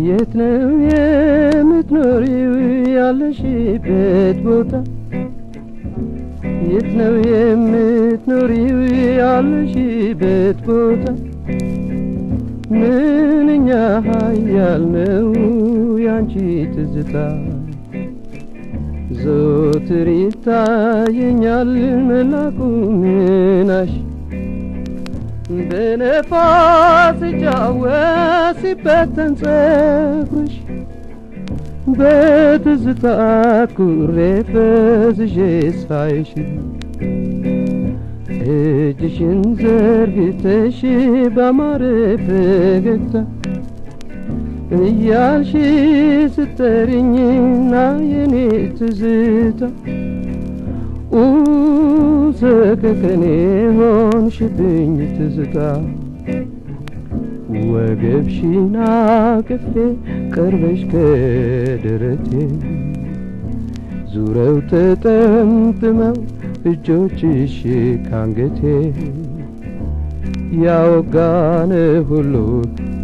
የት ነው የምትኖሪው ያለሽበት ቦታ? የት ነው የምትኖሪው ያለሽበት ቦታ? ምንኛ ኃያል ነው ያንቺ ትዝታ፣ ዘወትር ይታየኛል መላኩ ምናሽ። በነፋስ ሲጫወት ሲበተን ጸጉርሽ፣ በትዝታ ኩሬ ፈዝዤ ሳይሽ፣ እጅሽን ዘርግተሽ ባማረ ፈገግታ እያልሽ ስትጠሪኝና የኔ ትዝታ ሰከከኔ ሆንሽብኝ ትዝታ። ወገብሽን አቅፌ ቀርበሽ ከደረቴ ዙረው ተጠምጥመው እጆችሽ ካንገቴ ያወጋነ ሁሉ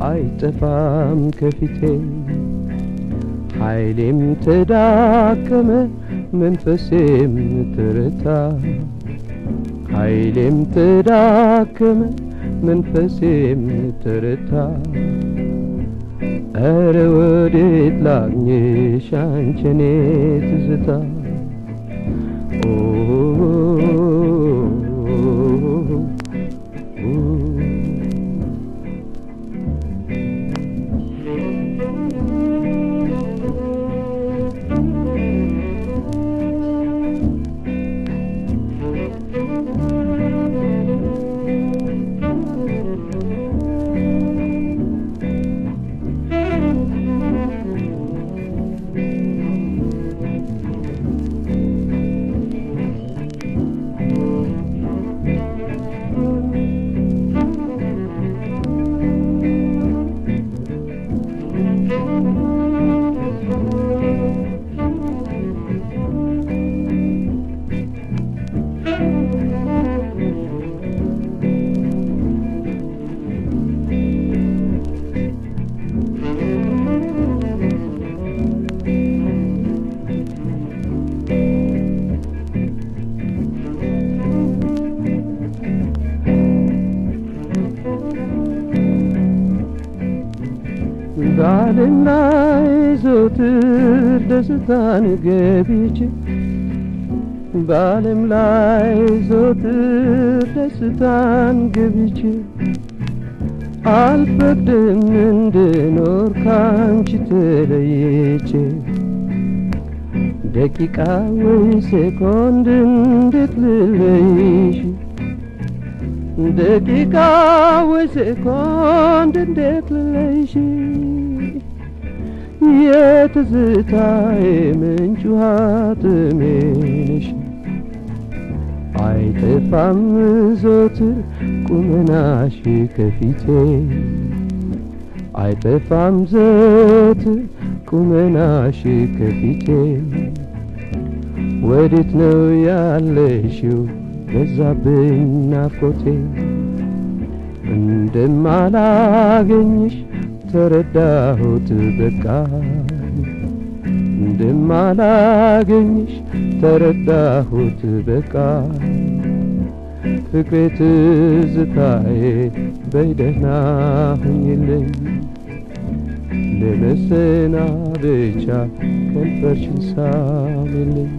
አይጠፋም ከፊቴ። ኃይሌም ተዳከመ መንፈሴም ተረታ፣ ኃይሌም ተዳከመ መንፈሴም ተረታ። ኧረ ወዴት ላግኝሽ አንቺ የኔ ትዝታ? በዓለም ላይ ዘወትር ደስታን ገብቼ፣ በዓለም ላይ ዘወትር ደስታን ገብቼ አልፈቅድም እንድኖር ካንቺ ተለይቼ። ደቂቃ ወይ ሴኮንድ እንዴት ልለይሽ? ደቂቃ ወይ ሴኮንድ እንዴት ልለይሽ? የትዝታዬ ምንጭ ውሃ ጥሜ ነሽ፣ አይጠፋም ዘወትር ቁመናሽ ከፊቴ፣ አይጠፋም ዘወትር ቁመናሽ ከፊቴ። ወዴት ነው ያለሽው በዛብኝ ናፍቆቴ? እንደማላገኝሽ ተረዳሁት በቃ፣ እንደማላገኝሽ ተረዳሁት በቃ። ፍቅሬ ትዝታዬ በይ ደህና ሁኚልኝ፣ ለመሰናበቻ ከንፈርሽን ሳሚልኝ።